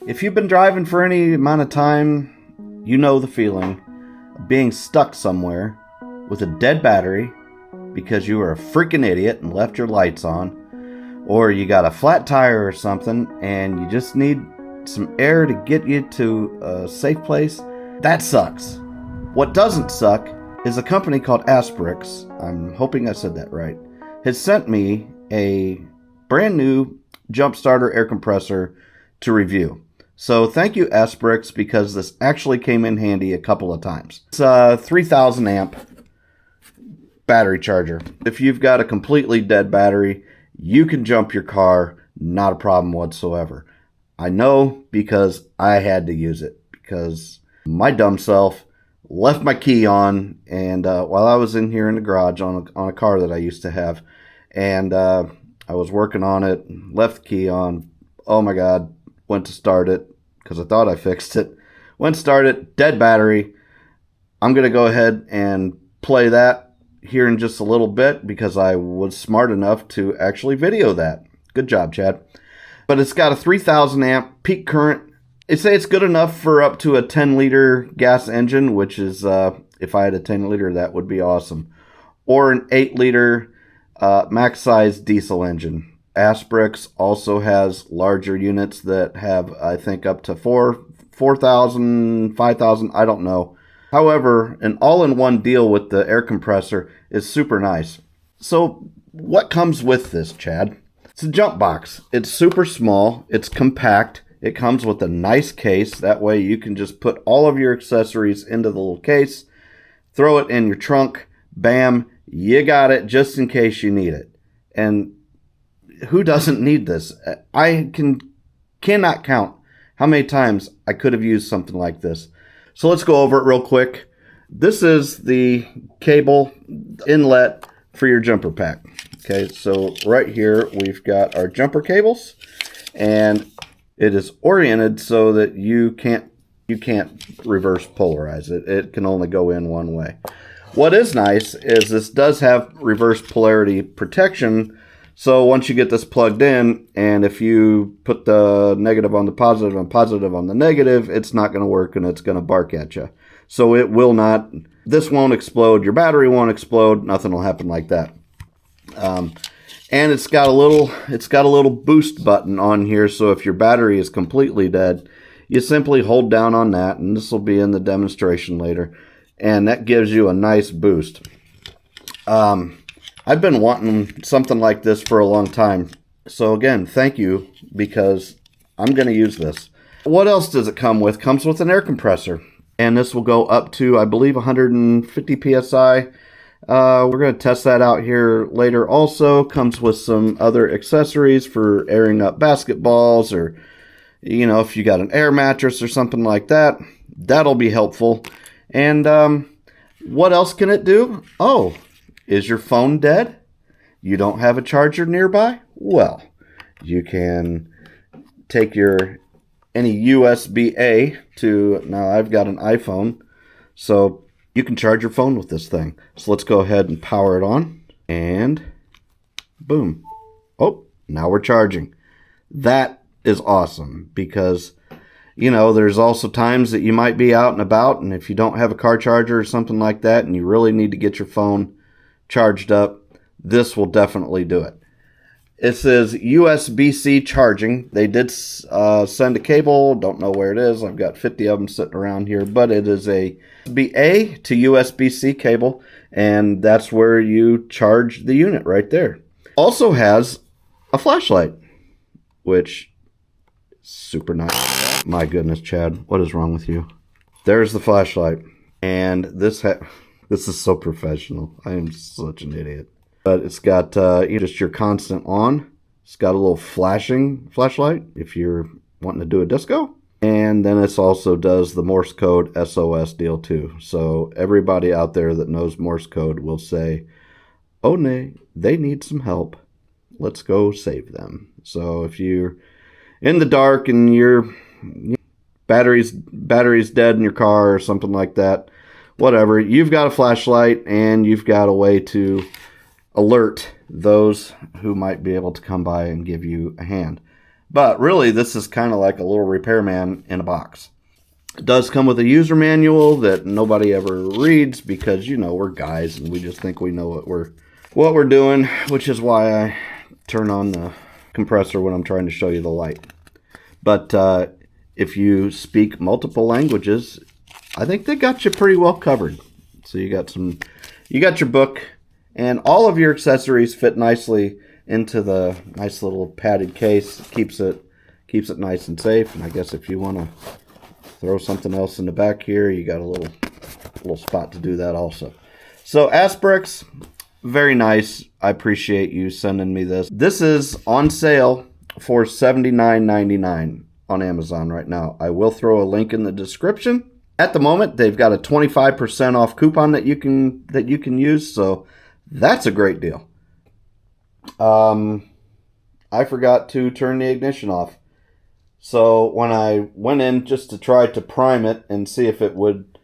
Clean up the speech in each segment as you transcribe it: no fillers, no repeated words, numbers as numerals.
If you've been driving for any amount of time, you know the feeling of being stuck somewhere with a dead battery because you were a freaking idiot and left your lights on, or you got a flat tire or something and you just need some air to get you to a safe place. That sucks. What doesn't suck is a company called AsperX, I'm hoping I said that right, has sent me a brand new Jump Starter air compressor to review. So thank you, AsperX, because this actually came in handy a couple of times. It's a 3000 amp battery charger. If you've got a completely dead battery, you can jump your car, not a problem whatsoever. I know because I had to use it, because my dumb self left my key on, and while I was in here in the garage on a car that I used to have, and I was working on it, left the key on, oh my god, went to start it, because I thought I fixed it, went to start it, dead battery. I'm going to go ahead and play that here in just a little bit, because I was smart enough to actually video that. Good job, Chad. But it's got a 3000 amp peak current. They say it's good enough for up to a 10 liter gas engine, which is, if I had a 10 liter, that would be awesome. Or an 8 liter max size diesel engine. AsperX also has larger units that have, I think, up to 4,000, 5,000, I don't know. However, an all-in-one deal with the air compressor is super nice. So what comes with this, Chad? It's a jump box. It's super small. It's compact. It comes with a nice case. That way you can just put all of your accessories into the little case, throw it in your trunk, bam, you got it just in case you need it. And who doesn't need this? I cannot count how many times I could have used something like this. So let's go over it real quick. This is the cable inlet for your jumper pack. Okay, so right here we've got our jumper cables, and it is oriented so that you can't reverse polarize it. It can only go in one way. What is nice is this does have reverse polarity protection. So once you get this plugged in, and if you put the negative on the positive and positive on the negative, it's not going to work and it's going to bark at you. So it will not, this won't explode, your battery won't explode, nothing will happen like that. And it's got a little boost button on here, so if your battery is completely dead, you simply hold down on that, and this will be in the demonstration later, and that gives you a nice boost. I've been wanting something like this for a long time. So again, thank you, because I'm going to use this. What else does it come with? Comes with an air compressor. And this will go up to, I believe, 150 PSI. We're going to test that out here later. Also comes with some other accessories for airing up basketballs, or, you know, if you got an air mattress or something like that, that'll be helpful. And what else can it do? Oh, is your phone dead? You don't have a charger nearby? Well, you can take your any USB-A to, now I've got an iPhone, so you can charge your phone with this thing. So let's go ahead and power it on, and boom. Oh, now we're charging. That is awesome, because, you know, there's also times that you might be out and about, and if you don't have a car charger or something like that, and you really need to get your phone charged up, this will definitely do it. It says USB-C charging. They did send a cable. Don't know where it is. I've got 50 of them sitting around here, but it is a USB-A to USB-C cable, and that's where you charge the unit right there. Also has a flashlight, which is super nice. My goodness, Chad, what is wrong with you? There's the flashlight, and this is so professional. I am such an idiot. But it's got just your constant on. It's got a little flashlight if you're wanting to do a disco. And then it also does the Morse code SOS deal too. So everybody out there that knows Morse code will say, oh, nay, they need some help. Let's go save them. So if you're in the dark and your battery's dead in your car or something like that, whatever, you've got a flashlight and you've got a way to alert those who might be able to come by and give you a hand. But really, this is kind of like a little repairman in a box. It does come with a user manual that nobody ever reads because, you know, we're guys and we just think we know what we're doing, which is why I turn on the compressor when I'm trying to show you the light. But if you speak multiple languages, I think they got you pretty well covered. So you got your book, and all of your accessories fit nicely into the nice little padded case. It keeps it nice and safe. And I guess if you want to throw something else in the back here, you got a little spot to do that also. So AsperX, very nice. I appreciate you sending me this. This is on sale for $79.99 on Amazon right now. I will throw a link in the description. At the moment, they've got a 25% off coupon that you can use, so that's a great deal. I forgot to turn the ignition off. So when I went in just to try to prime it and see if it would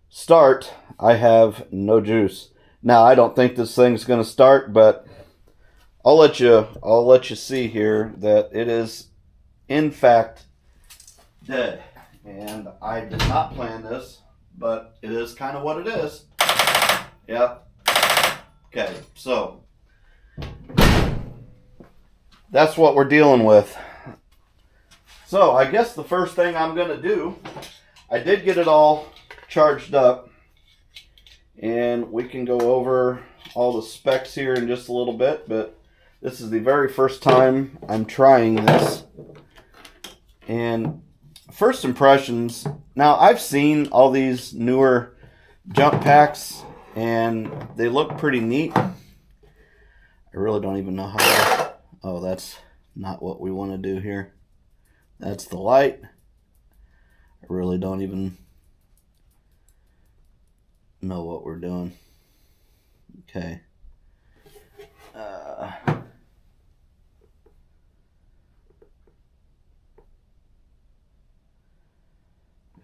start, I have no juice. Now, I don't think this thing's going to start, but I'll let you see here that it is in fact dead. And I did not plan this, but it is kind of what it is. Yep. Okay, so that's what we're dealing with. So I guess the first thing I'm going to do, I did get it all charged up, and we can go over all the specs here in just a little bit, but this is the very first time I'm trying this. And first impressions, now I've seen all these newer jump packs and they look pretty neat. I really don't even know how oh, that's not what we want to do here. That's the light. I really don't even know what we're doing. Okay.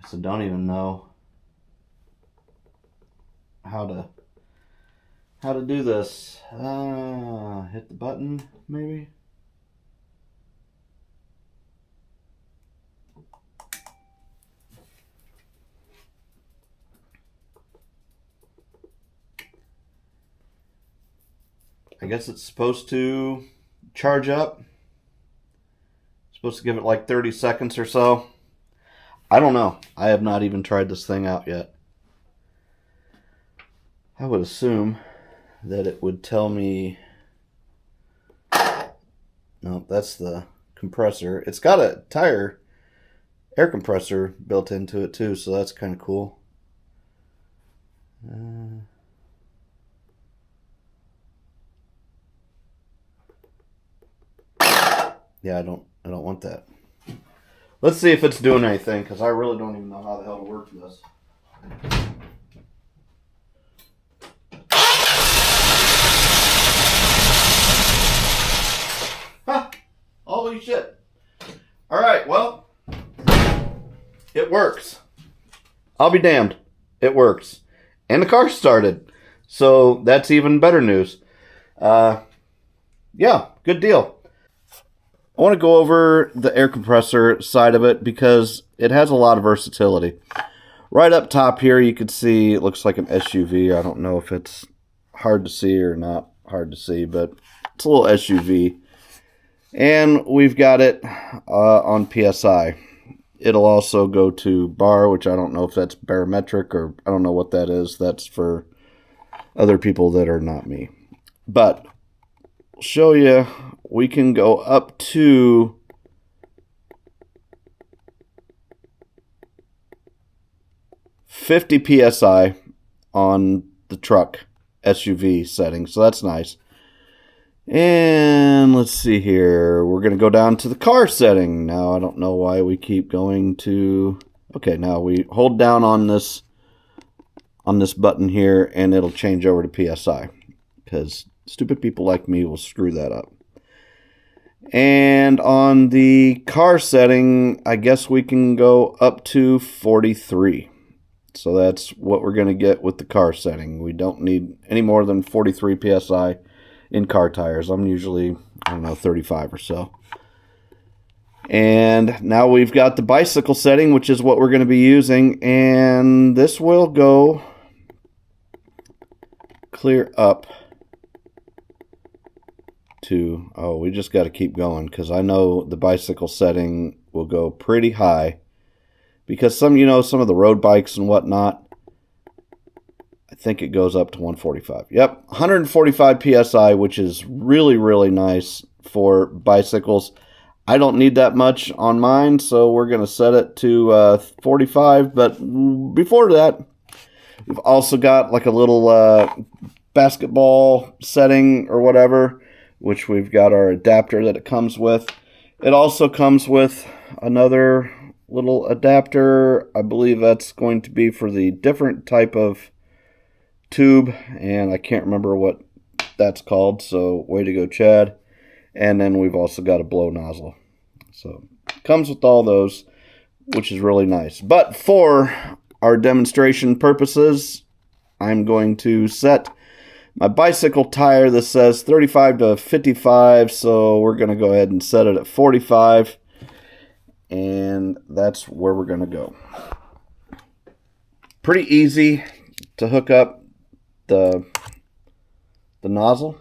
So don't even know how to do this. Hit the button, maybe. I guess it's supposed to charge up. Supposed to give it like 30 seconds or so. I don't know. I have not even tried this thing out yet. I would assume that it would tell me... No, that's the compressor. It's got a tire air compressor built into it too, so that's kind of cool. Yeah, I don't want that. Let's see if it's doing anything, because I really don't even know how the hell to work this. Ha! Holy shit. Alright, well, it works. I'll be damned. It works. And the car started. So that's even better news. Yeah, good deal. I want to go over the air compressor side of it because it has a lot of versatility. Right up top here, you can see it looks like an SUV. I don't know if it's hard to see or not hard to see, but it's a little SUV. And we've got it on PSI. It'll also go to bar, which I don't know if that's barometric or I don't know what that is. That's for other people that are not me. But I'll show you. We can go up to 50 PSI on the truck SUV setting, so that's nice. And let's see here. We're going to go down to the car setting. Now, I don't know why we keep going to... Okay, now we hold down on this button here, and it'll change over to PSI, because stupid people like me will screw that up. And on the car setting, I guess we can go up to 43. So that's what we're going to get with the car setting. We don't need any more than 43 PSI in car tires. I'm usually, I don't know, 35 or so. And now we've got the bicycle setting, which is what we're going to be using. And this will go clear up to, oh, we just got to keep going because I know the bicycle setting will go pretty high because some of the road bikes and whatnot, I think it goes up to 145. Yep, 145 psi, which is really, really nice for bicycles. I don't need that much on mine, so we're going to set it to 45. But before that, we've also got like a little basketball setting or whatever, which we've got our adapter that it comes with. It also comes with another little adapter. I believe that's going to be for the different type of tube, and I can't remember what that's called, so way to go, Chad. And then we've also got a blow nozzle. So it comes with all those, which is really nice. But for our demonstration purposes, I'm going to set my bicycle tire that says 35 to 55, so we're going to go ahead and set it at 45, and that's where we're going to go. Pretty easy to hook up the nozzle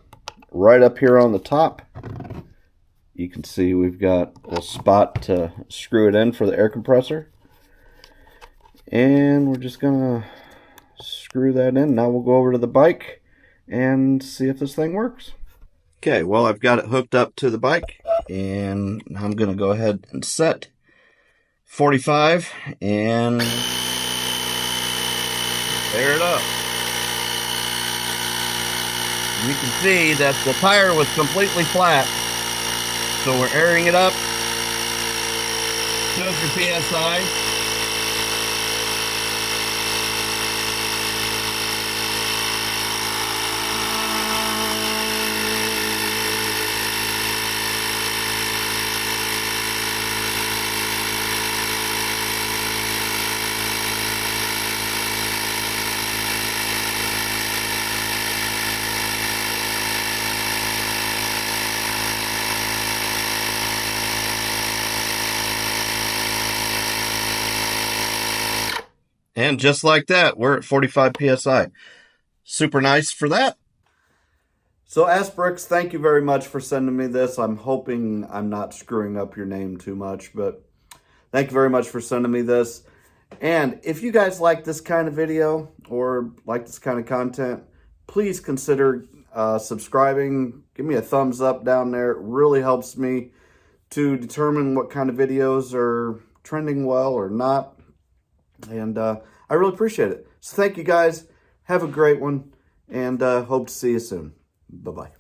right up here on the top. You can see we've got a little spot to screw it in for the air compressor, and we're just going to screw that in. Now we'll go over to the bike and see if this thing works. Okay, well, I've got it hooked up to the bike, and I'm going to go ahead and set 45 and fire it up. You can see that the tire was completely flat, so we're airing it up. Shows your PSI. And just like that, we're at 45 psi. Super nice for that. So AsperX, thank you very much for sending me this. I'm hoping I'm not screwing up your name too much, but thank you very much for sending me this. And if you guys like this kind of video or like this kind of content, please consider subscribing. Give me a thumbs up down there. It really helps me to determine what kind of videos are trending well or not. And I really appreciate it. So thank you guys. Have a great one. And hope to see you soon. Bye-bye.